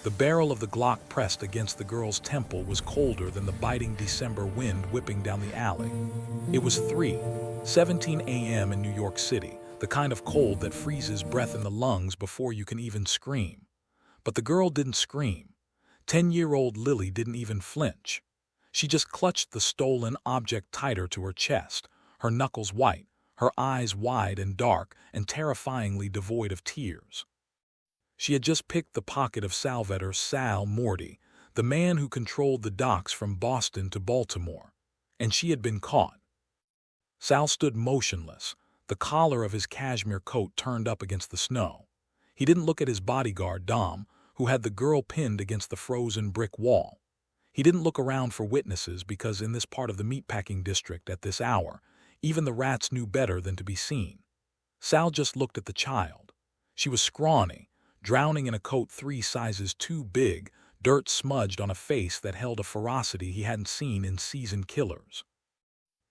The barrel of the Glock pressed against the girl's temple was colder than the biting December wind whipping down the alley. It was 3:17 a.m. in New York City, the kind of cold that freezes breath in the lungs before you can even scream. But the girl didn't scream. 10-year-old Lily didn't even flinch. She just clutched the stolen object tighter to her chest, her knuckles white, her eyes wide and dark and terrifyingly devoid of tears. She had just picked the pocket of Salvatore Moretti, the man who controlled the docks from Boston to Baltimore, and she had been caught. Sal stood motionless, the collar of his cashmere coat turned up against the snow. He didn't look at his bodyguard, Dom, who had the girl pinned against the frozen brick wall. He didn't look around for witnesses because in this part of the meatpacking district at this hour, even the rats knew better than to be seen. Sal just looked at the child. She was scrawny, drowning in a coat 3 sizes too big, dirt smudged on a face that held a ferocity he hadn't seen in seasoned killers.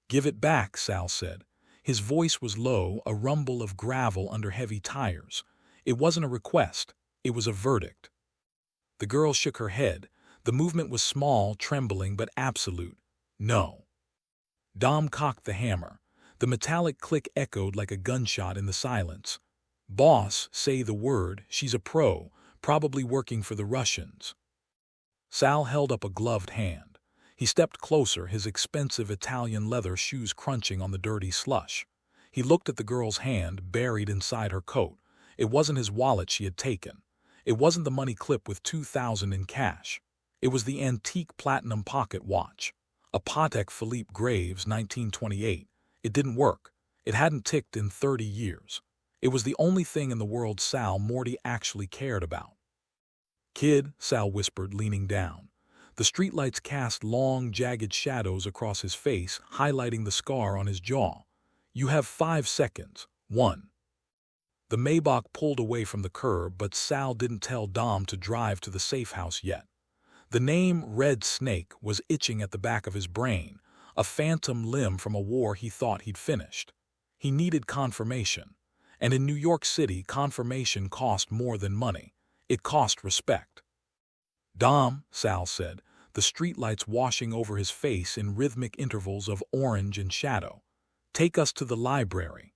"Give it back," Sal said. His voice was low, a rumble of gravel under heavy tires. It wasn't a request, it was a verdict. The girl shook her head. The movement was small, trembling, but absolute. No. Dom cocked the hammer. The metallic click echoed like a gunshot in the silence. "Boss, say the word, she's a pro, probably working for the Russians." Sal held up a gloved hand. He stepped closer, his expensive Italian leather shoes crunching on the dirty slush. He looked at the girl's hand, buried inside her coat. It wasn't his wallet she had taken. It wasn't the money clip with $2,000 in cash. It was the antique platinum pocket watch. A Patek Philippe Graves 1928. It didn't work. It hadn't ticked in 30 years. It was the only thing in the world Sal Moretti actually cared about. "Kid," Sal whispered, leaning down. The streetlights cast long, jagged shadows across his face, highlighting the scar on his jaw. "You have 5 seconds. 1." The Maybach pulled away from the curb, but Sal didn't tell Dom to drive to the safe house yet. The name Red Snake was itching at the back of his brain, a phantom limb from a war he thought he'd finished. He needed confirmation. And in New York City, confirmation cost more than money. It cost respect. "Dom," Sal said, the streetlights washing over his face in rhythmic intervals of orange and shadow. "Take us to the library."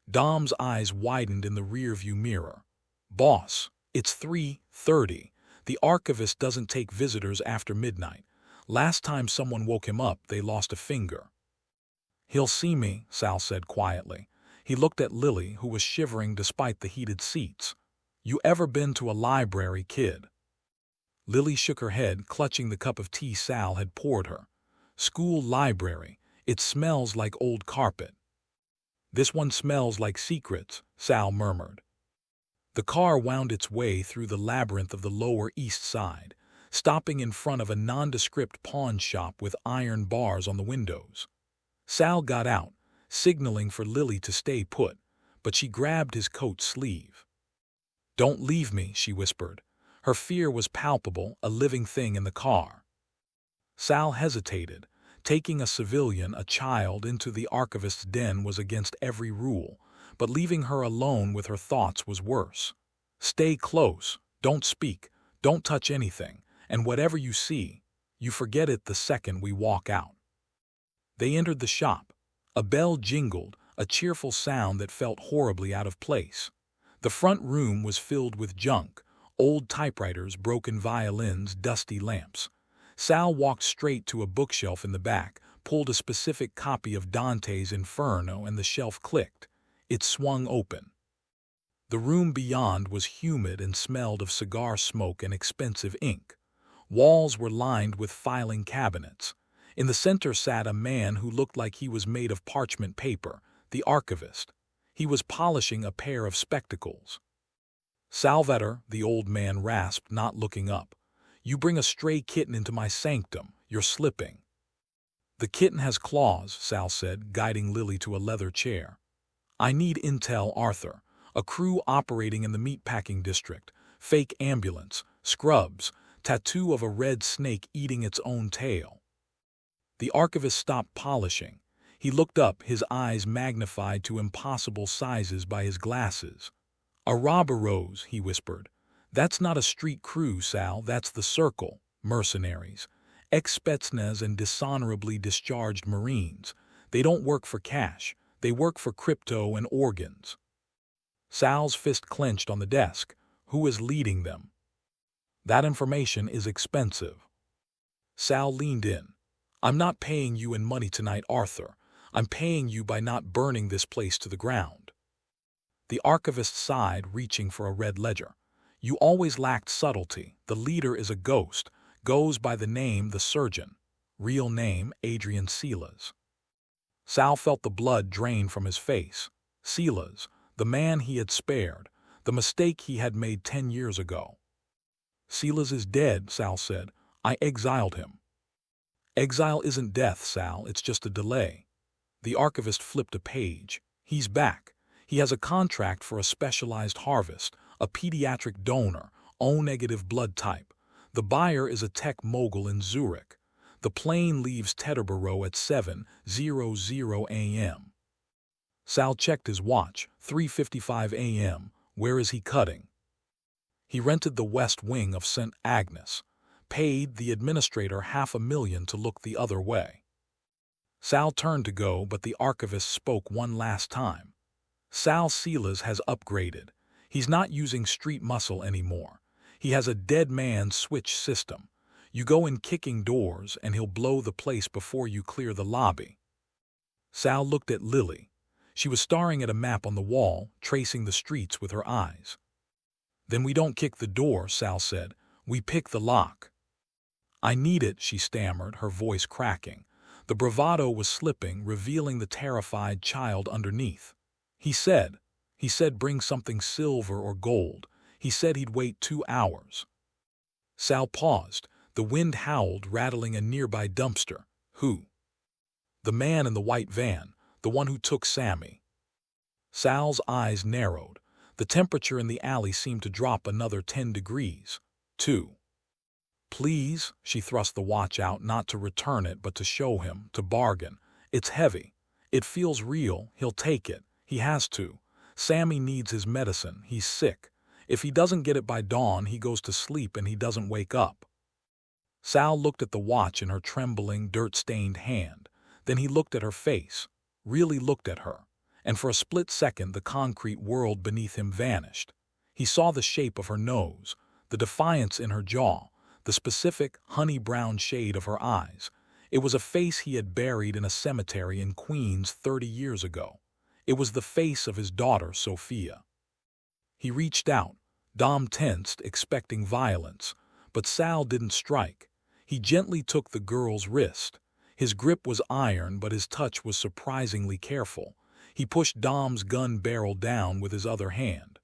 Dom's eyes widened in the rearview mirror. "Boss, it's 3:30. The archivist doesn't take visitors after midnight. Last time someone woke him up, they lost a finger." "He'll see me," Sal said quietly. He looked at Lily, who was shivering despite the heated seats. "You ever been to a library, kid?" Lily shook her head, clutching the cup of tea Sal had poured her. "School library. It smells like old carpet." "This one smells like secrets," Sal murmured. The car wound its way through the labyrinth of the Lower East Side, stopping in front of a nondescript pawn shop with iron bars on the windows. Sal got out, signaling for Lily to stay put, but she grabbed his coat sleeve. "Don't leave me," she whispered. Her fear was palpable, a living thing in the car. Sal hesitated. Taking a civilian, a child, into the archivist's den was against every rule, but leaving her alone with her thoughts was worse. "Stay close, don't speak, don't touch anything, and whatever you see, you forget it the second we walk out." They entered the shop. A bell jingled, a cheerful sound that felt horribly out of place. The front room was filled with junk, old typewriters, broken violins, dusty lamps. Sal walked straight to a bookshelf in the back, pulled a specific copy of Dante's Inferno, and the shelf clicked. It swung open. The room beyond was humid and smelled of cigar smoke and expensive ink. Walls were lined with filing cabinets. In the center sat a man who looked like he was made of parchment paper, the archivist. He was polishing a pair of spectacles. "Salvatore," the old man rasped, not looking up. "You bring a stray kitten into my sanctum, you're slipping." "The kitten has claws," Sal said, guiding Lily to a leather chair. "I need intel, Arthur. A crew operating in the meatpacking district. Fake ambulance. Scrubs. Tattoo of a red snake eating its own tail." The archivist stopped polishing. He looked up, his eyes magnified to impossible sizes by his glasses. "A robber rose," he whispered. That's not a street crew, Sal, that's the Circle, mercenaries. Ex-Spetsnaz and dishonorably discharged Marines. They don't work for cash, they work for crypto and organs. Sal's fist clenched on the desk. Who is leading them? That information is expensive. Sal leaned in. I'm not paying you in money tonight, Arthur. I'm paying you by not burning this place to the ground. The archivist sighed, reaching for a red ledger. You always lacked subtlety. The leader is a ghost, goes by the name the Surgeon. Real name, Adrian Silas. Sal felt the blood drain from his face. Silas, the man he had spared, the mistake he had made 10 years ago. Silas is dead, Sal said. I exiled him. Exile isn't death, Sal, it's just a delay. The archivist flipped a page. He's back. He has a contract for a specialized harvest, a pediatric donor, O-negative blood type. The buyer is a tech mogul in Zurich. The plane leaves Teterboro at 7:00 a.m. Sal checked his watch, 3:55 a.m. Where is he cutting? He rented the west wing of St. Agnes, paid the administrator $500,000 to look the other way. Sal turned to go, but the archivist spoke one last time. Sal Silas has upgraded. He's not using street muscle anymore. He has a dead man switch system. You go in kicking doors and he'll blow the place before you clear the lobby. Sal looked at Lily. She was staring at a map on the wall, tracing the streets with her eyes. Then we don't kick the door, Sal said. We pick the lock. I need it, she stammered, her voice cracking. The bravado was slipping, revealing the terrified child underneath. He said bring something silver or gold. He said he'd wait 2 hours. Sal paused. The wind howled, rattling a nearby dumpster. Who? The man in the white van, the one who took Sammy. Sal's eyes narrowed. The temperature in the alley seemed to drop another 10 degrees. 2. Please, she thrust the watch out, not to return it but to show him, to bargain. It's heavy. It feels real, he'll take it. He has to. Sammy needs his medicine, he's sick. If he doesn't get it by dawn, he goes to sleep and he doesn't wake up. Sal looked at the watch in her trembling, dirt-stained hand. Then he looked at her face, really looked at her, and for a split second the concrete world beneath him vanished. He saw the shape of her nose, the defiance in her jaw, the specific honey-brown shade of her eyes. It was a face he had buried in a cemetery in Queens 30 years ago. It was the face of his daughter, Sophia. He reached out. Dom tensed, expecting violence, but Sal didn't strike. He gently took the girl's wrist. His grip was iron, but his touch was surprisingly careful. He pushed Dom's gun barrel down with his other hand.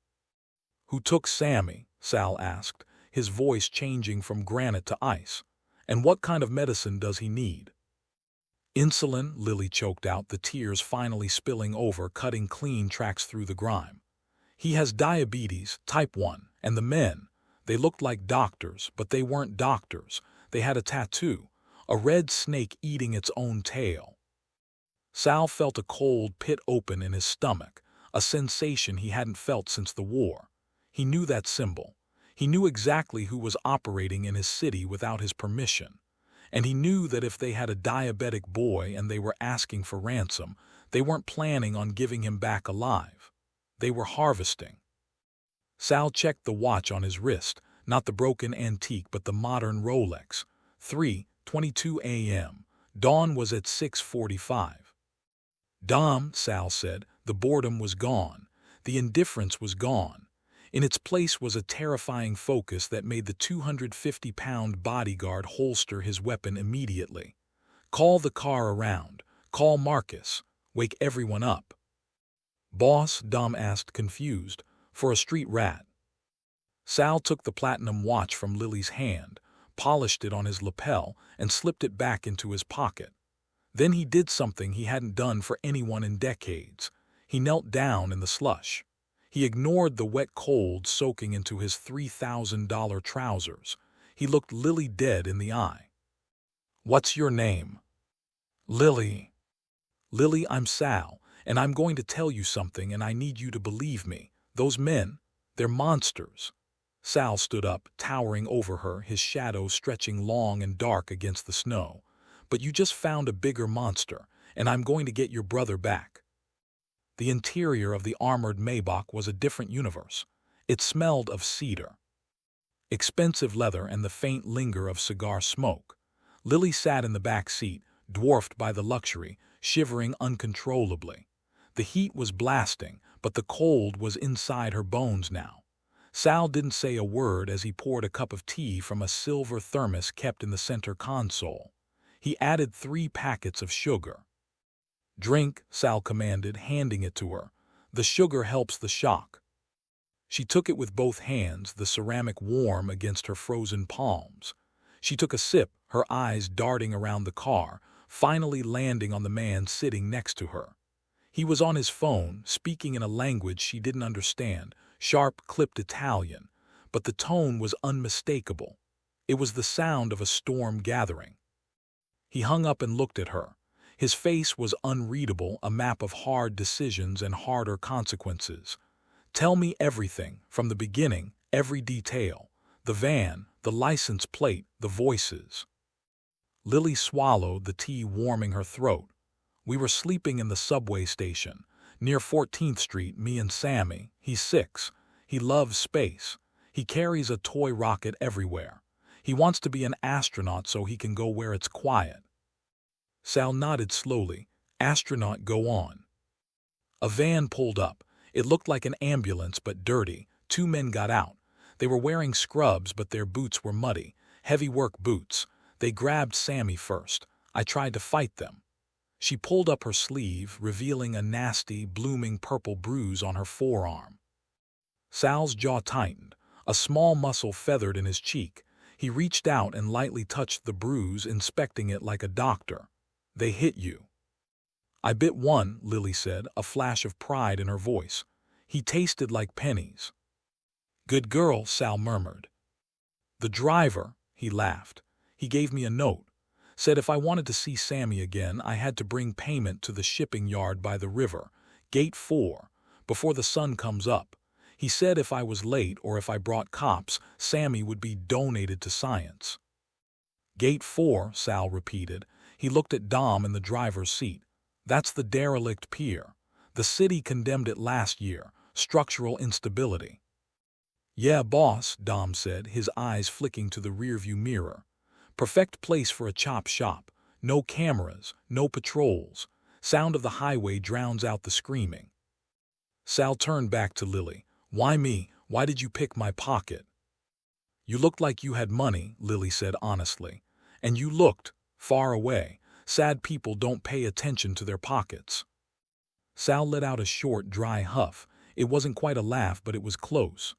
Who took Sammy? Sal asked, his voice changing from granite to ice. And what kind of medicine does he need? Insulin, Lily choked out, the tears finally spilling over, cutting clean tracks through the grime. He has diabetes, type 1, and the men, they looked like doctors, but they weren't doctors. They had a tattoo, a red snake eating its own tail. Sal felt a cold pit open in his stomach, a sensation he hadn't felt since the war. He knew that symbol. He knew exactly who was operating in his city without his permission. And he knew that if they had a diabetic boy and they were asking for ransom, they weren't planning on giving him back alive. They were harvesting. Sal checked the watch on his wrist, not the broken antique but the modern Rolex. 3:22 a.m. Dawn was at 6:45. Dom, Sal said, the boredom was gone. The indifference was gone. In its place was a terrifying focus that made the 250-pound bodyguard holster his weapon immediately. Call the car around. Call Marcus. Wake everyone up. Boss, Dom asked, confused, for a street rat. Sal took the platinum watch from Lily's hand, polished it on his lapel, and slipped it back into his pocket. Then he did something he hadn't done for anyone in decades. He knelt down in the slush. He ignored the wet cold soaking into his $3,000 trousers. He looked Lily dead in the eye. What's your name? Lily. Lily, I'm Sal, and I'm going to tell you something and I need you to believe me. Those men, they're monsters. Sal stood up, towering over her, his shadow stretching long and dark against the snow. "But you just found a bigger monster, and I'm going to get your brother back." The interior of the armored Maybach was a different universe. It smelled of cedar, expensive leather, and the faint linger of cigar smoke. Lily sat in the back seat, dwarfed by the luxury, shivering uncontrollably. The heat was blasting, but the cold was inside her bones now. Sal didn't say a word as he poured a cup of tea from a silver thermos kept in the center console. He added 3 packets of sugar. "Drink," Sal commanded, handing it to her. "The sugar helps the shock." She took it with both hands, the ceramic warm against her frozen palms. She took a sip, her eyes darting around the car, finally landing on the man sitting next to her. He was on his phone, speaking in a language she didn't understand, sharp, clipped Italian, but the tone was unmistakable. It was the sound of a storm gathering. He hung up and looked at her. His face was unreadable, a map of hard decisions and harder consequences. "Tell me everything, from the beginning, every detail. The van, the license plate, the voices." Lily swallowed, the tea warming her throat. "We were sleeping in the subway station, near 14th Street, me and Sammy. He's 6. He loves space. He carries a toy rocket everywhere. He wants to be an astronaut so he can go where it's quiet." Sal nodded slowly. "Astronaut, go on." A van pulled up. It looked like an ambulance, but dirty. 2 men got out. They were wearing scrubs, but their boots were muddy, heavy work boots. They grabbed Sammy first. I tried to fight them. She pulled up her sleeve, revealing a nasty, blooming purple bruise on her forearm. Sal's jaw tightened. A small muscle feathered in his cheek. He reached out and lightly touched the bruise, inspecting it like a doctor. "They hit you." "I bit one," Lily said, a flash of pride in her voice. "He tasted like pennies." "Good girl," Sal murmured. "The driver," he laughed. "He gave me a note. Said if I wanted to see Sammy again, I had to bring payment to the shipping yard by the river, Gate 4, before the sun comes up. He said if I was late or if I brought cops, Sammy would be donated to science." "Gate 4, Sal repeated. He looked at Dom in the driver's seat. "That's the derelict pier. The city condemned it last year. Structural instability." "Yeah, boss," Dom said, his eyes flicking to the rearview mirror. "Perfect place for a chop shop. No cameras, no patrols. Sound of the highway drowns out the screaming." Sal turned back to Lily. "Why me? Why did you pick my pocket?" "You looked like you had money," Lily said honestly. "And you looked far away. Sad people don't pay attention to their pockets." Sal let out a short, dry huff. It wasn't quite a laugh, but it was close.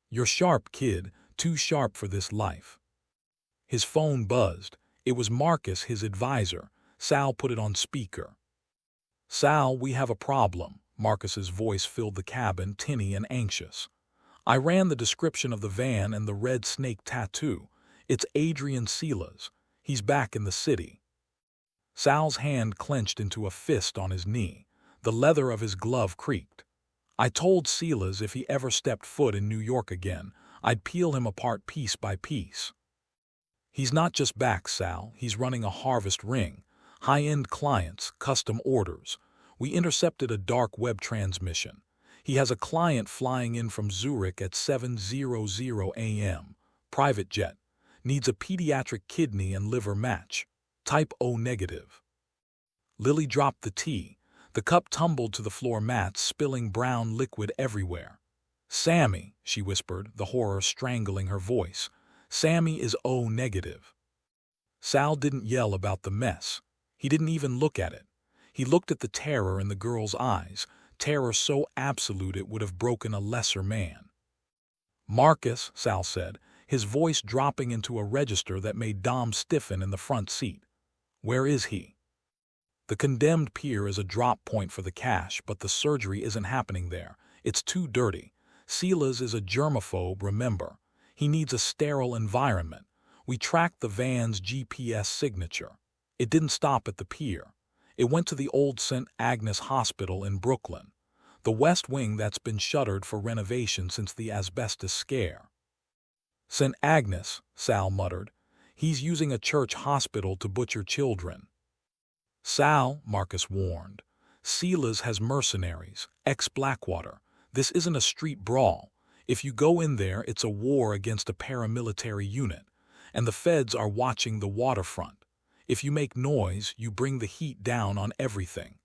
"You're sharp, kid. Too sharp for this life." His phone buzzed. It was Marcus, his advisor. Sal put it on speaker. "Sal, we have a problem." Marcus's voice filled the cabin, tinny and anxious. "I ran the description of the van and the red snake tattoo. It's Adrian Sila's. He's back in the city." Sal's hand clenched into a fist on his knee. The leather of his glove creaked. "I told Silas if he ever stepped foot in New York again, I'd peel him apart piece by piece." "He's not just back, Sal. He's running a harvest ring. High-end clients, custom orders. We intercepted a dark web transmission. He has a client flying in from Zurich at 7:00 a.m. Private jet. Needs a pediatric kidney and liver match. Type O negative." Lily dropped the tea. The cup tumbled to the floor mats, spilling brown liquid everywhere. "Sammy," she whispered, the horror strangling her voice. "Sammy is O negative." Sal didn't yell about the mess. He didn't even look at it. He looked at the terror in the girl's eyes, terror so absolute it would have broken a lesser man. "Marcus," Sal said, his voice dropping into a register that made Dom stiffen in the front seat. "Where is he?" "The condemned pier is a drop point for the cash, but the surgery isn't happening there. It's too dirty. Silas is a germaphobe, remember. He needs a sterile environment. We tracked the van's GPS signature. It didn't stop at the pier. It went to the old St. Agnes Hospital in Brooklyn, the West Wing that's been shuttered for renovation since the asbestos scare." St. Agnes, Sal muttered. He's using a church hospital to butcher children. Sal, Marcus warned. Sila's has mercenaries, ex-Blackwater. This isn't a street brawl. If you go in there, it's a war against a paramilitary unit, and the feds are watching the waterfront. If you make noise, you bring the heat down on everything.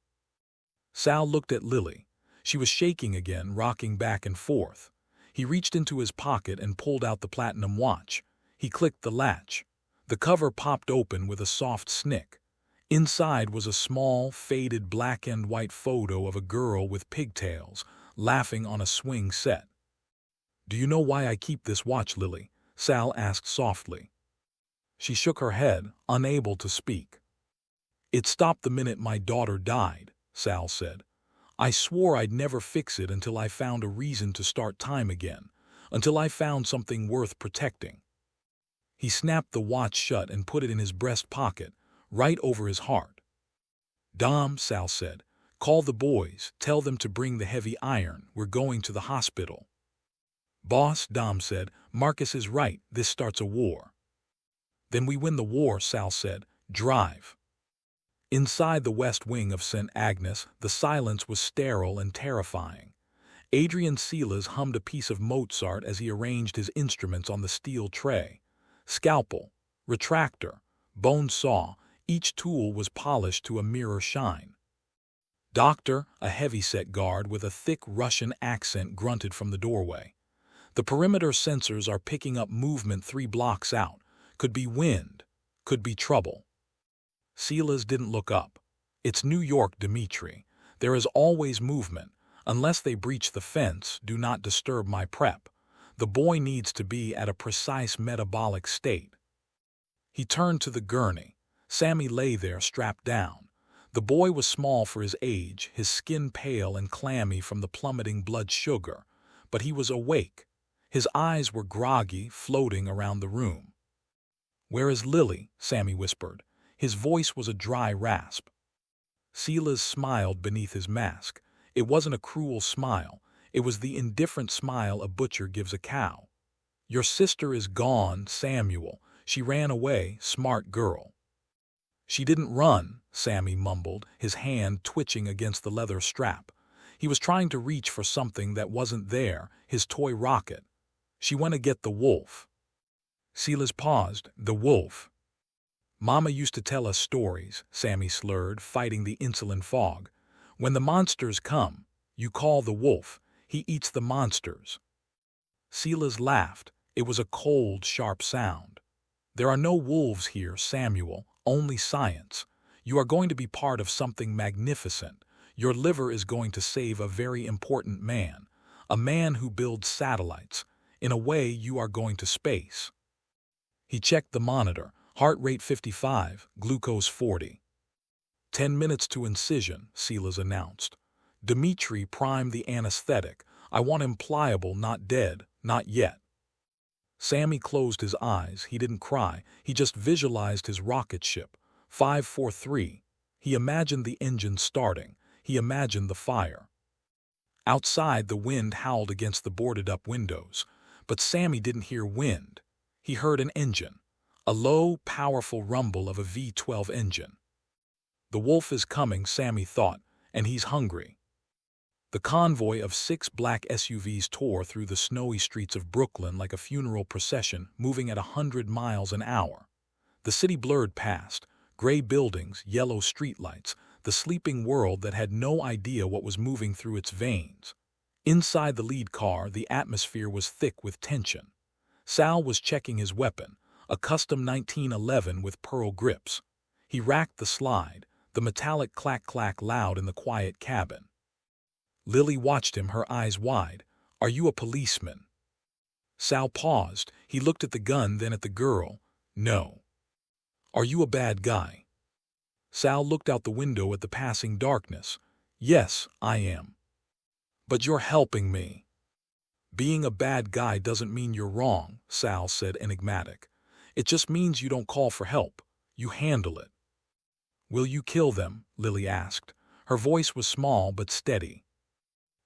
Sal looked at Lily. She was shaking again, rocking back and forth. He reached into his pocket and pulled out the platinum watch. He clicked the latch. The cover popped open with a soft snick. Inside was a small, faded black and white photo of a girl with pigtails, laughing on a swing set. "Do you know why I keep this watch, Lily?" Sal asked softly. She shook her head, unable to speak. "It stopped the minute my daughter died," Sal said. "I swore I'd never fix it until I found a reason to start time again, until I found something worth protecting." He snapped the watch shut and put it in his breast pocket, right over his heart. "Dom," Sal said, "call the boys, tell them to bring the heavy iron, we're going to the hospital." "Boss," Dom said, "Marcus is right, this starts a war." "Then we win the war," Sal said. "Drive." Inside the west wing of St. Agnes, the silence was sterile and terrifying. Adrian Silas hummed a piece of Mozart as he arranged his instruments on the steel tray. Scalpel, retractor, bone saw, each tool was polished to a mirror shine. "Doctor," a heavy-set guard with a thick Russian accent grunted from the doorway. "The perimeter sensors are picking up movement 3 blocks out. Could be wind, could be trouble." Silas didn't look up. "It's New York, Dimitri. There is always movement. Unless they breach the fence, do not disturb my prep. The boy needs to be at a precise metabolic state." He turned to the gurney. Sammy lay there strapped down. The boy was small for his age, his skin pale and clammy from the plummeting blood sugar, but he was awake. His eyes were groggy, floating around the room. "Where is Lily?" Sammy whispered. His voice was a dry rasp. Silas smiled beneath his mask. It wasn't a cruel smile. It was the indifferent smile a butcher gives a cow. "Your sister is gone, Samuel. She ran away, smart girl." "She didn't run," Sammy mumbled, his hand twitching against the leather strap. He was trying to reach for something that wasn't there, his toy rocket. "She went to get the wolf." Silas paused. "The wolf." "Mama used to tell us stories," Sammy slurred, fighting the insulin fog. "When the monsters come, you call the wolf. He eats the monsters." Silas laughed. It was a cold, sharp sound. "There are no wolves here, Samuel, only science. You are going to be part of something magnificent. Your liver is going to save a very important man, a man who builds satellites. In a way, you are going to space." He checked the monitor. Heart rate 55, glucose 40. 10 minutes to incision, Silas announced. "Dimitri primed the anesthetic. I want him pliable, not dead, not yet." Sammy closed his eyes. He didn't cry. He just visualized his rocket ship. 543. He imagined the engine starting. He imagined the fire. Outside, the wind howled against the boarded-up windows. But Sammy didn't hear wind. He heard an engine. A low, powerful rumble of a V12 engine. The wolf is coming, Sammy thought, and he's hungry. The convoy of 6 black SUVs tore through the snowy streets of Brooklyn like a funeral procession, moving at 100 miles an hour. The city blurred past, gray buildings, yellow streetlights, the sleeping world that had no idea what was moving through its veins. Inside the lead car, the atmosphere was thick with tension. Sal was checking his weapon, a custom 1911 with pearl grips. He racked the slide, the metallic clack-clack loud in the quiet cabin. Lily watched him, her eyes wide. "Are you a policeman?" Sal paused. He looked at the gun, then at the girl. "No." "Are you a bad guy?" Sal looked out the window at the passing darkness. "Yes, I am." "But you're helping me." "Being a bad guy doesn't mean you're wrong," Sal said, enigmatic. "It just means you don't call for help. You handle it." "Will you kill them?" Lily asked. Her voice was small but steady.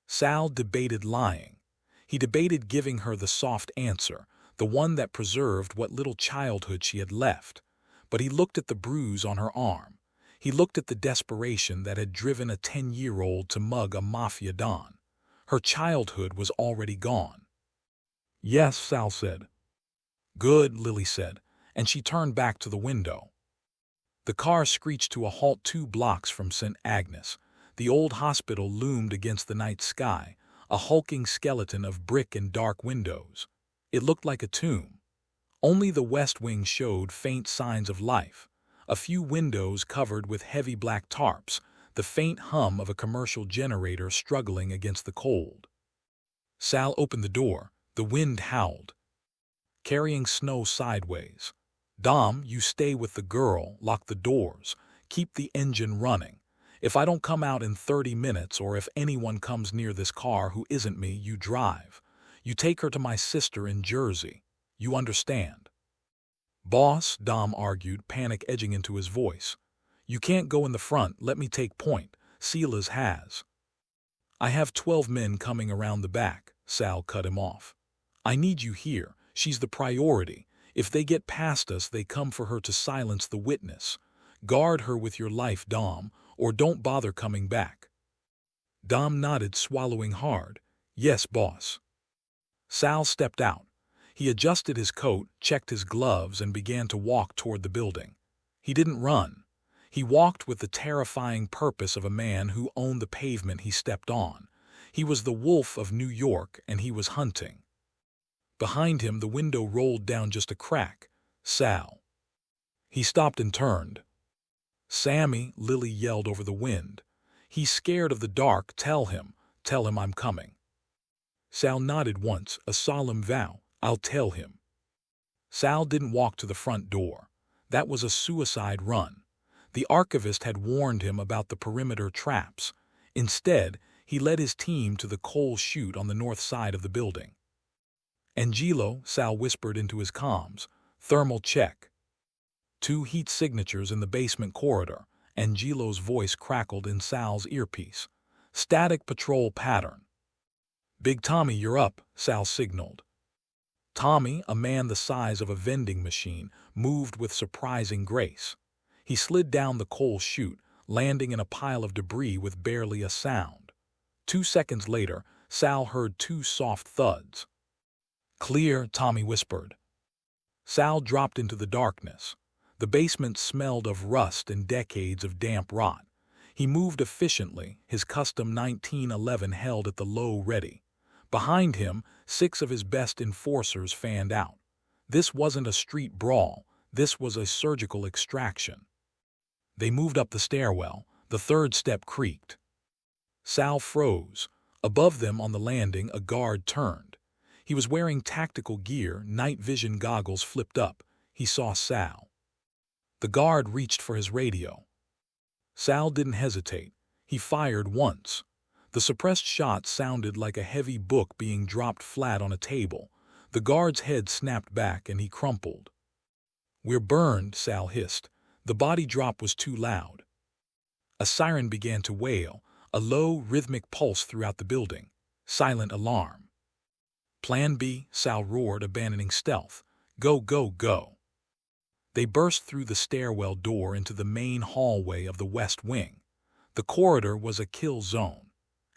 Sal debated lying. He debated giving her the soft answer, the one that preserved what little childhood she had left. But he looked at the bruise on her arm. He looked at the desperation that had driven a 10-year-old to mug a Mafia Don. Her childhood was already gone. "Yes," Sal said. "Good," Lily said, and she turned back to the window. The car screeched to a halt 2 blocks from St. Agnes. The old hospital loomed against the night sky, a hulking skeleton of brick and dark windows. It looked like a tomb. Only the west wing showed faint signs of life. A few windows covered with heavy black tarps, the faint hum of a commercial generator struggling against the cold. Sal opened the door. The wind howled, carrying snow sideways. "Dom, you stay with the girl, lock the doors, keep the engine running. If I don't come out in 30 minutes or if anyone comes near this car who isn't me, you drive. You take her to my sister in Jersey. You understand?" "Boss," Dom argued, panic edging into his voice. "You can't go in the front, let me take point. Silas has." "I have 12 men coming around the back," Sal cut him off. "I need you here. She's the priority. If they get past us, they come for her to silence the witness. Guard her with your life, Dom, or don't bother coming back." Dom nodded, swallowing hard. "Yes, boss." Sal stepped out. He adjusted his coat, checked his gloves, and began to walk toward the building. He didn't run. He walked with the terrifying purpose of a man who owned the pavement he stepped on. He was the wolf of New York, and he was hunting. Behind him, the window rolled down just a crack. "Sal." He stopped and turned. "Sammy," Lily yelled over the wind. "He's scared of the dark. Tell him I'm coming." Sal nodded once, a solemn vow. "I'll tell him." Sal didn't walk to the front door. That was a suicide run. The archivist had warned him about the perimeter traps. Instead, he led his team to the coal chute on the north side of the building. "Angelo," Sal whispered into his comms. "Thermal check." 2 heat signatures in the basement corridor. Angelo's voice crackled in Sal's earpiece. "Static patrol pattern." "Big Tommy, you're up," Sal signaled. Tommy, a man the size of a vending machine, moved with surprising grace. He slid down the coal chute, landing in a pile of debris with barely a sound. 2 seconds later, Sal heard 2 soft thuds. "Clear," Tommy whispered. Sal dropped into the darkness. The basement smelled of rust and decades of damp rot. He moved efficiently, his custom 1911 held at the low ready. Behind him, 6 of his best enforcers fanned out. This wasn't a street brawl. This was a surgical extraction. They moved up the stairwell. The 3rd step creaked. Sal froze. Above them on the landing, a guard turned. He was wearing tactical gear, night vision goggles flipped up. He saw Sal. The guard reached for his radio. Sal didn't hesitate. He fired once. The suppressed shot sounded like a heavy book being dropped flat on a table. The guard's head snapped back and he crumpled. "We're burned," Sal hissed. The body drop was too loud. A siren began to wail, a low, rhythmic pulse throughout the building. Silent alarm. "Plan B," Sal roared, abandoning stealth. "Go, go, go." They burst through the stairwell door into the main hallway of the West Wing. The corridor was a kill zone.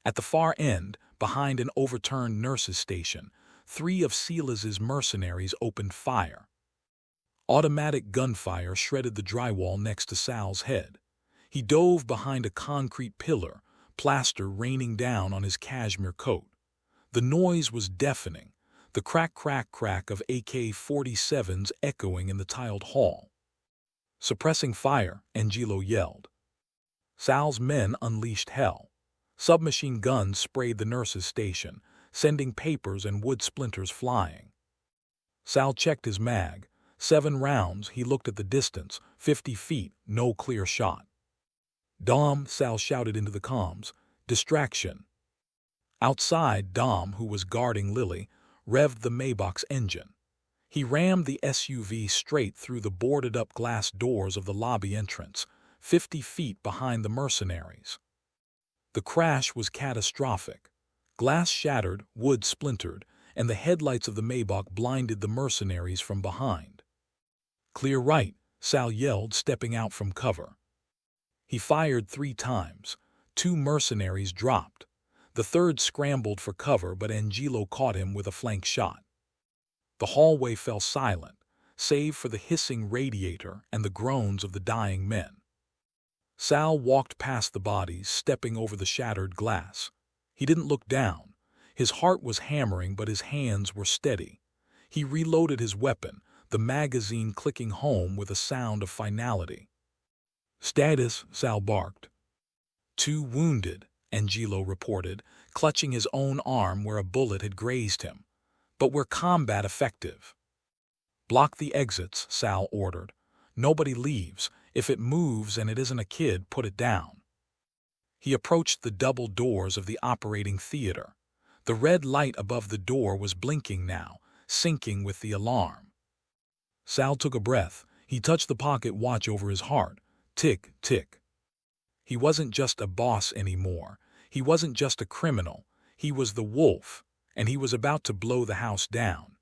At the far end, behind an overturned nurse's station, 3 of Silas's mercenaries opened fire. Automatic gunfire shredded the drywall next to Sal's head. He dove behind a concrete pillar, plaster raining down on his cashmere coat. The noise was deafening, the crack, crack, crack of AK-47s echoing in the tiled hall. "Suppressing fire," Angelo yelled. Sal's men unleashed hell. Submachine guns sprayed the nurse's station, sending papers and wood splinters flying. Sal checked his mag. 7 rounds. He looked at the distance, 50 feet, no clear shot. "Dom," Sal shouted into the comms. "Distraction." Outside, Dom, who was guarding Lily, revved the Maybach's engine. He rammed the SUV straight through the boarded-up glass doors of the lobby entrance, 50 feet behind the mercenaries. The crash was catastrophic. Glass shattered, wood splintered, and the headlights of the Maybach blinded the mercenaries from behind. "Clear right," Sal yelled, stepping out from cover. He fired 3 times. 2 mercenaries dropped. The third scrambled for cover, but Angelo caught him with a flank shot. The hallway fell silent, save for the hissing radiator and the groans of the dying men. Sal walked past the bodies, stepping over the shattered glass. He didn't look down. His heart was hammering, but his hands were steady. He reloaded his weapon, the magazine clicking home with a sound of finality. "Status," Sal barked. "2 wounded," Angelo reported, clutching his own arm where a bullet had grazed him. "But we're combat effective." "Block the exits," Sal ordered. "Nobody leaves. If it moves and it isn't a kid, put it down." He approached the double doors of the operating theater. The red light above the door was blinking now, syncing with the alarm. Sal took a breath. He touched the pocket watch over his heart. Tick, tick. He wasn't just a boss anymore. He wasn't just a criminal. He was the wolf, and he was about to blow the house down.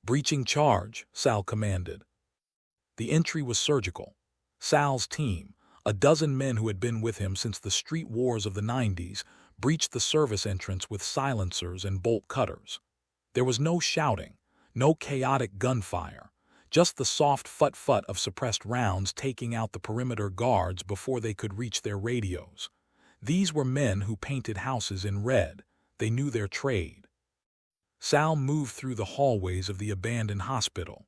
"Breaching charge," Sal commanded. The entry was surgical. Sal's team, a dozen men who had been with him since the street wars of the 90s, breached the service entrance with silencers and bolt cutters. There was no shouting, no chaotic gunfire, just the soft fut-fut of suppressed rounds taking out the perimeter guards before they could reach their radios. These were men who painted houses in red. They knew their trade. Sal moved through the hallways of the abandoned hospital.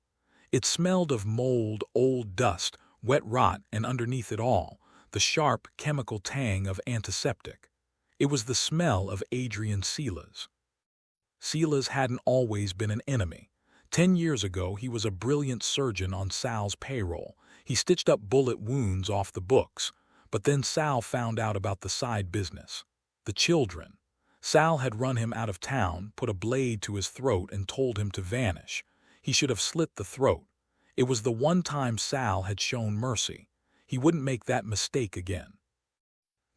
It smelled of mold, old dust, wet rot, and underneath it all, the sharp chemical tang of antiseptic. It was the smell of Adrian Silas. Silas hadn't always been an enemy. 10 years ago, he was a brilliant surgeon on Sal's payroll. He stitched up bullet wounds off the books. But then Sal found out about the side business. The children. Sal had run him out of town, put a blade to his throat, and told him to vanish. He should have slit the throat. It was the one time Sal had shown mercy. He wouldn't make that mistake again.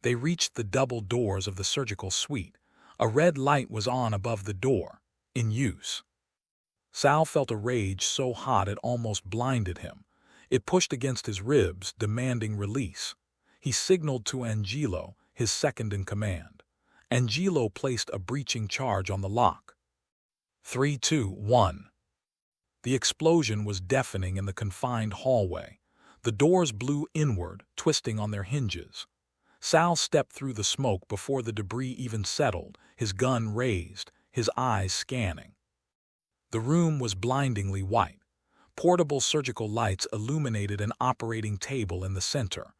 They reached the double doors of the surgical suite. A red light was on above the door, in use. Sal felt a rage so hot it almost blinded him. It pushed against his ribs, demanding release. He signaled to Angelo, his second in command. Angelo placed a breaching charge on the lock. 3, 2, 1. The explosion was deafening in the confined hallway. The doors blew inward, twisting on their hinges. Sal stepped through the smoke before the debris even settled, his gun raised, his eyes scanning. The room was blindingly white. Portable surgical lights illuminated an operating table in the center.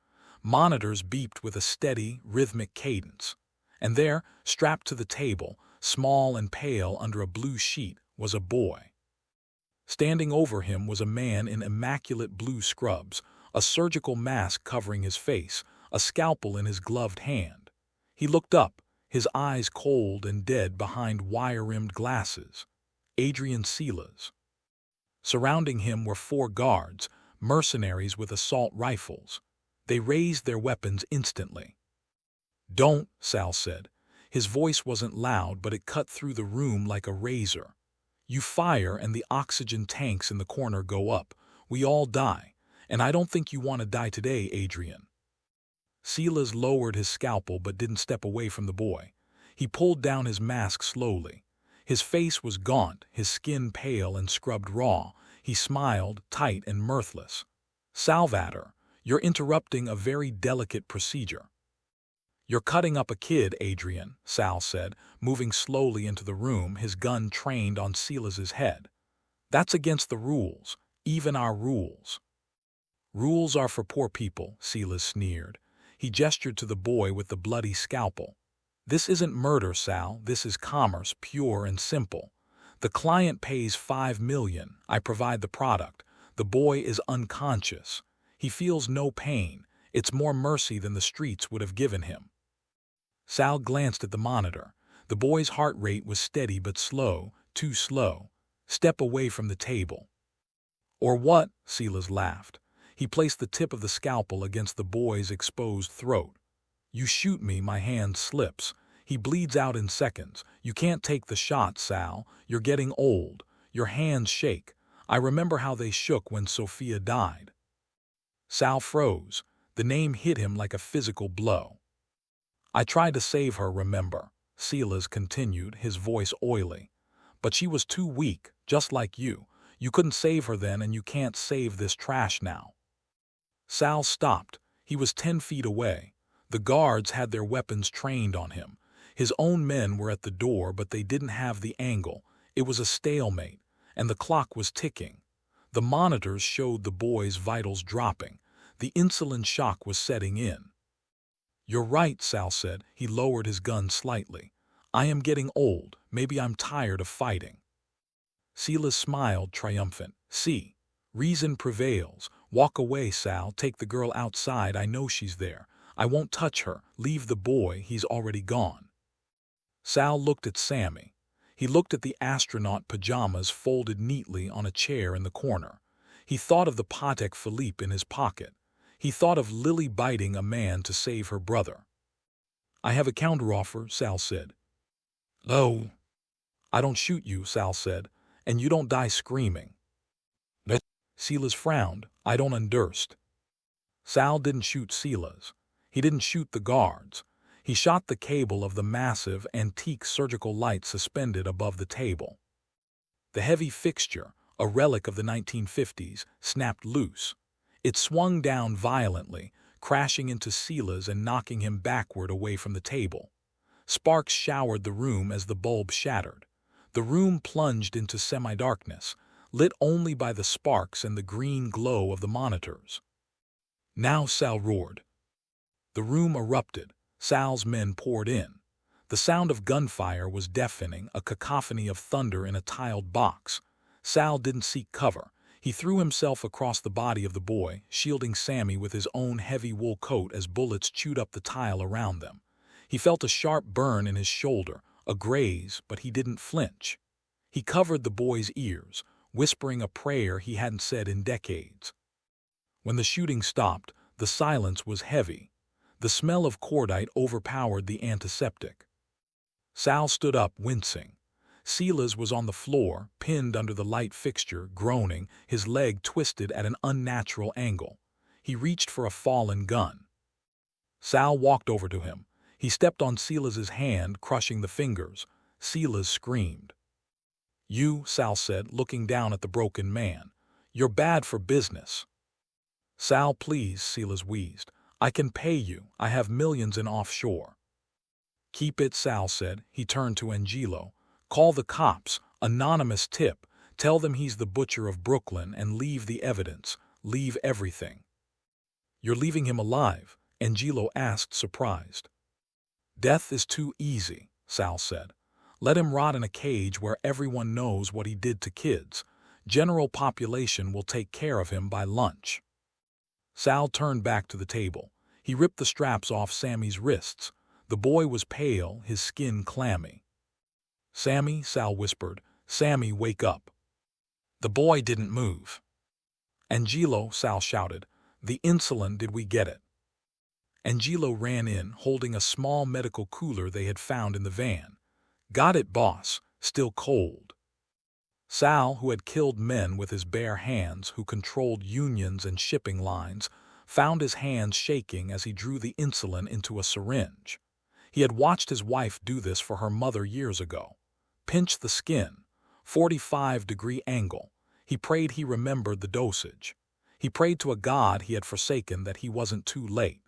Monitors beeped with a steady, rhythmic cadence. And there, strapped to the table, small and pale under a blue sheet, was a boy. Standing over him was a man in immaculate blue scrubs, a surgical mask covering his face, a scalpel in his gloved hand. He looked up, his eyes cold and dead behind wire-rimmed glasses. Adrian Silas. Surrounding him were 4 guards, mercenaries with assault rifles. They raised their weapons instantly. "Don't," Sal said. His voice wasn't loud, but it cut through the room like a razor. "You fire and the oxygen tanks in the corner go up. We all die. And I don't think you want to die today, Adrian." Silas lowered his scalpel but didn't step away from the boy. He pulled down his mask slowly. His face was gaunt, his skin pale and scrubbed raw. He smiled, tight and mirthless. "Salvatore, you're interrupting a very delicate procedure." "You're cutting up a kid, Adrian," Sal said, moving slowly into the room, his gun trained on Silas's head. "That's against the rules, even our rules." "Rules are for poor people," Silas sneered. He gestured to the boy with the bloody scalpel. "This isn't murder, Sal. This is commerce, pure and simple. The client pays $5 million. I provide the product. The boy is unconscious. He feels no pain. It's more mercy than the streets would have given him." Sal glanced at the monitor. The boy's heart rate was steady but slow, too slow. "Step away from the table." "Or what?" Silas laughed. He placed the tip of the scalpel against the boy's exposed throat. "You shoot me, my hand slips." He bleeds out in seconds. You can't take the shot, Sal. You're getting old. Your hands shake. I remember how they shook when Sophia died. Sal froze. The name hit him like a physical blow. I tried to save her, remember, Silas continued, his voice oily. But she was too weak, just like you. You couldn't save her then, and you can't save this trash now. Sal stopped. He was 10 feet away. The guards had their weapons trained on him. His own men were at the door, but they didn't have the angle. It was a stalemate, and the clock was ticking. The monitors showed the boy's vitals dropping. The insulin shock was setting in. You're right, Sal said. He lowered his gun slightly. I am getting old. Maybe I'm tired of fighting. Silas smiled, triumphant. See, reason prevails. Walk away, Sal. Take the girl outside. I know she's there. I won't touch her. Leave the boy. He's already gone. Sal looked at Sammy. He looked at the astronaut pajamas folded neatly on a chair in the corner. He thought of the Patek Philippe in his pocket. He thought of Lily biting a man to save her brother. I have a counteroffer, Sal said. Oh. I don't shoot you, Sal said, and you don't die screaming. Silas frowned. I don't underst. Sal didn't shoot Silas. He didn't shoot the guards. He shot the cable of the massive, antique surgical light suspended above the table. The heavy fixture, a relic of the 1950s, snapped loose. It swung down violently, crashing into Silas and knocking him backward away from the table. Sparks showered the room as the bulb shattered. The room plunged into semi-darkness, lit only by the sparks and the green glow of the monitors. Now, Sal roared. The room erupted. Sal's men poured in. The sound of gunfire was deafening, a cacophony of thunder in a tiled box. Sal didn't seek cover. He threw himself across the body of the boy, shielding Sammy with his own heavy wool coat as bullets chewed up the tile around them. He felt a sharp burn in his shoulder, a graze, but he didn't flinch. He covered the boy's ears, whispering a prayer he hadn't said in decades. When the shooting stopped, the silence was heavy. The smell of cordite overpowered the antiseptic. Sal stood up, wincing. Silas was on the floor, pinned under the light fixture, groaning, his leg twisted at an unnatural angle. He reached for a fallen gun. Sal walked over to him. He stepped on Silas's hand, crushing the fingers. Silas screamed. You, Sal said, looking down at the broken man. You're bad for business. Sal, please, Silas wheezed. I can pay you. I have millions in offshore. Keep it, Sal said. He turned to Angelo. Call the cops. Anonymous tip. Tell them he's the butcher of Brooklyn and leave the evidence. Leave everything. You're leaving him alive? Angelo asked, surprised. Death is too easy, Sal said. Let him rot in a cage where everyone knows what he did to kids. General population will take care of him by lunch. Sal turned back to the table. He ripped the straps off Sammy's wrists. The boy was pale, his skin clammy. Sammy, Sal whispered. Sammy, wake up. The boy didn't move. Angelo, Sal shouted. The insulin, did we get it? Angelo ran in, holding a small medical cooler they had found in the van. Got it, boss. Still cold. Sal, who had killed men with his bare hands, who controlled unions and shipping lines, found his hands shaking as he drew the insulin into a syringe. He had watched his wife do this for her mother years ago. Pinch the skin. 45-degree angle. He prayed he remembered the dosage. He prayed to a god he had forsaken that he wasn't too late.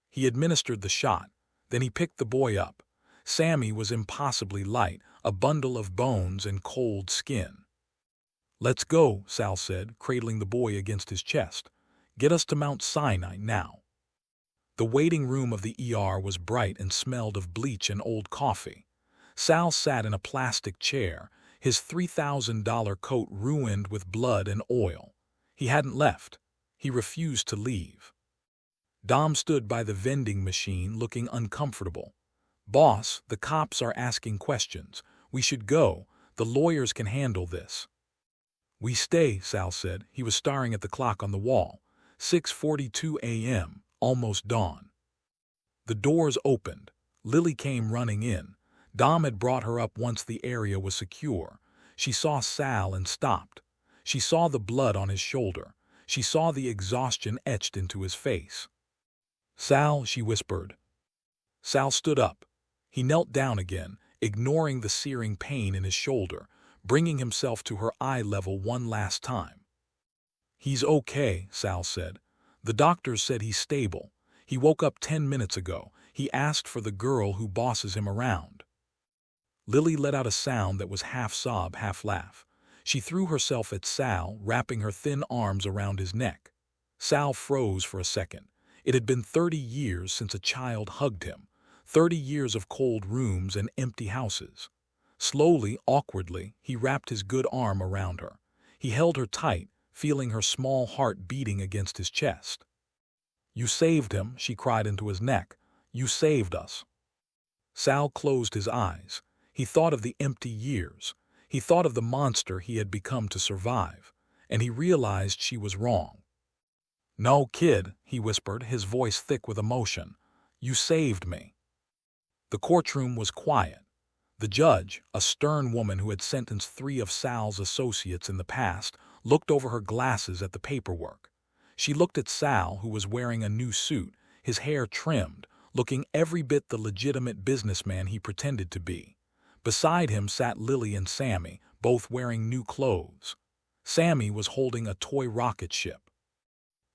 He administered the shot. Then he picked the boy up. Sammy was impossibly light, a bundle of bones and cold skin. Let's go, Sal said, cradling the boy against his chest. Get us to Mount Sinai now. The waiting room of the ER was bright and smelled of bleach and old coffee. Sal sat in a plastic chair, his $3,000 coat ruined with blood and oil. He hadn't left. He refused to leave. Dom stood by the vending machine looking uncomfortable. Boss, the cops are asking questions. We should go. The lawyers can handle this. We stay, Sal said. He was staring at the clock on the wall. 6:42 a.m., almost dawn. The doors opened. Lily came running in. Dom had brought her up once the area was secure. She saw Sal and stopped. She saw the blood on his shoulder. She saw the exhaustion etched into his face. "Sal," she whispered. Sal stood up. He knelt down again, ignoring the searing pain in his shoulder, bringing himself to her eye level one last time. "He's okay," Sal said. "The doctors said he's stable. He woke up 10 minutes ago. He asked for the girl who bosses him around." Lily let out a sound that was half sob, half laugh. She threw herself at Sal, wrapping her thin arms around his neck. Sal froze for a second. It had been 30 years since a child hugged him. 30 years of cold rooms and empty houses. Slowly, awkwardly, he wrapped his good arm around her. He held her tight, feeling her small heart beating against his chest. "You saved him," she cried into his neck. "You saved us." Sal closed his eyes. He thought of the empty years. He thought of the monster he had become to survive, and he realized she was wrong. "No, kid," he whispered, his voice thick with emotion. "You saved me." The courtroom was quiet. The judge, a stern woman who had sentenced 3 of Sal's associates in the past, looked over her glasses at the paperwork. She looked at Sal, who was wearing a new suit, his hair trimmed, looking every bit the legitimate businessman he pretended to be. Beside him sat Lily and Sammy, both wearing new clothes. Sammy was holding a toy rocket ship.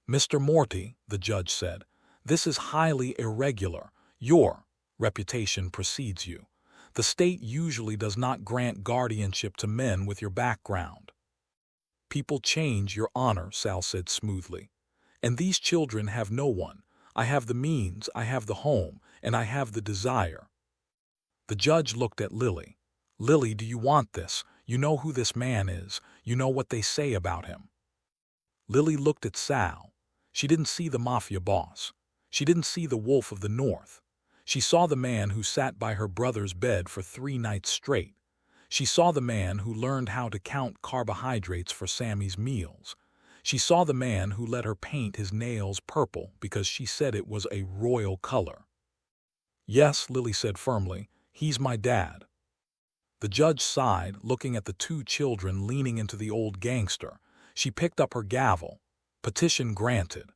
"Mr. Moretti," the judge said, "this is highly irregular. Your reputation precedes you. The state usually does not grant guardianship to men with your background." "People change, Your Honor," Sal said smoothly. "And these children have no one. I have the means, I have the home, and I have the desire." The judge looked at Lily. "Lily, do you want this? You know who this man is. You know what they say about him." Lily looked at Sal. She didn't see the mafia boss. She didn't see the wolf of the north. She saw the man who sat by her brother's bed for 3 nights straight. She saw the man who learned how to count carbohydrates for Sammy's meals. She saw the man who let her paint his nails purple because she said it was a royal color. "Yes," Lily said firmly, "he's my dad." The judge sighed, looking at the 2 children leaning into the old gangster. She picked up her gavel. Petition granted.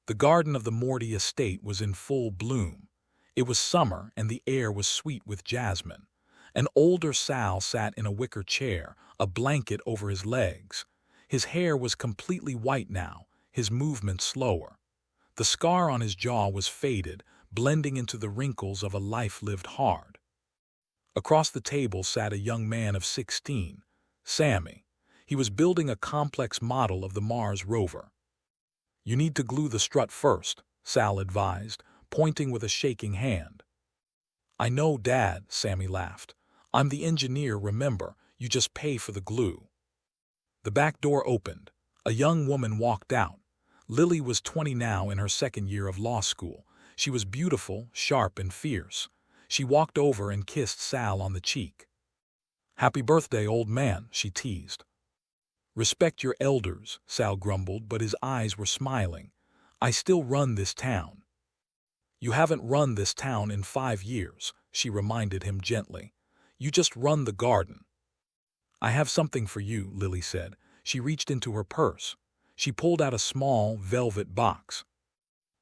The garden of the Moretti estate was in full bloom. It was summer and the air was sweet with jasmine. An older Sal sat in a wicker chair, a blanket over his legs. His hair was completely white now, his movement slower. The scar on his jaw was faded, blending into the wrinkles of a life lived hard. Across the table sat a young man of 16, Sammy. He was building a complex model of the Mars rover. "You need to glue the strut first," Sal advised, pointing with a shaking hand. "I know, Dad," Sammy laughed. "I'm the engineer, remember, you just pay for the glue." The back door opened. A young woman walked out. Lily was 20 now, in her 2nd year of law school. She was beautiful, sharp, and fierce. She walked over and kissed Sal on the cheek. "Happy birthday, old man," she teased. "Respect your elders," Sal grumbled, but his eyes were smiling. "I still run this town." "You haven't run this town in 5 years," she reminded him gently. "You just run the garden." "I have something for you," Lily said. She reached into her purse. She pulled out a small, velvet box.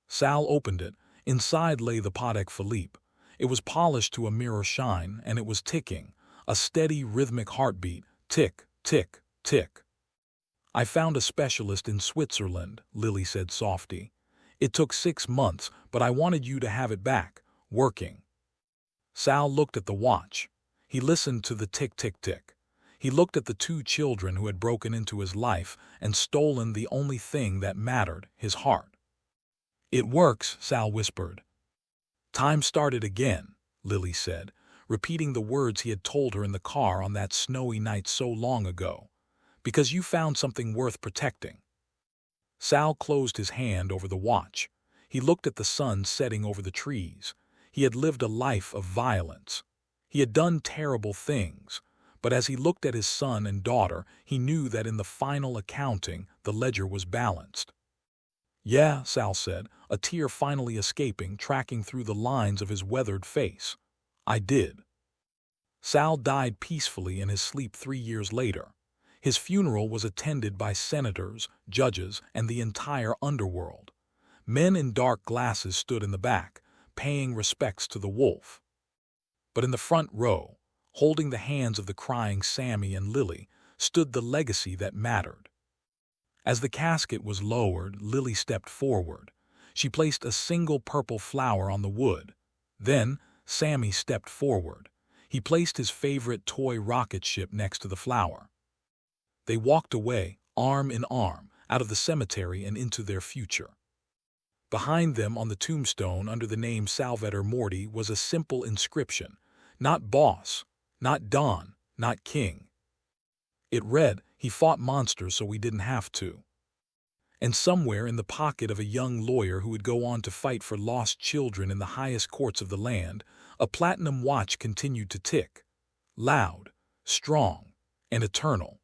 Sal opened it. Inside lay the Patek Philippe. It was polished to a mirror shine, and it was ticking, a steady, rhythmic heartbeat, tick, tick, tick. "I found a specialist in Switzerland," Lily said softly. "It took 6 months, but I wanted you to have it back, working." Sal looked at the watch. He listened to the tick-tick-tick. He looked at the 2 children who had broken into his life and stolen the only thing that mattered, his heart. "It works," Sal whispered. "Time started again," Lily said, repeating the words he had told her in the car on that snowy night so long ago. "Because you found something worth protecting." Sal closed his hand over the watch. He looked at the sun setting over the trees. He had lived a life of violence. He had done terrible things, but as he looked at his son and daughter, he knew that in the final accounting, the ledger was balanced. Yeah, Sal said, a tear finally escaping, tracking through the lines of his weathered face. I did. Sal died peacefully in his sleep 3 years later. His funeral was attended by senators, judges, and the entire underworld. Men in dark glasses stood in the back, paying respects to the wolf. But in the front row, holding the hands of the crying Sammy and Lily, stood the legacy that mattered. As the casket was lowered, Lily stepped forward. She placed a single purple flower on the wood. Then, Sammy stepped forward. He placed his favorite toy rocket ship next to the flower. They walked away, arm in arm, out of the cemetery and into their future. Behind them on the tombstone under the name Salvatore Moretti was a simple inscription. Not boss, not Don, not king. It read, "He fought monsters so we didn't have to." And somewhere in the pocket of a young lawyer who would go on to fight for lost children in the highest courts of the land, a platinum watch continued to tick. Loud, strong, and eternal.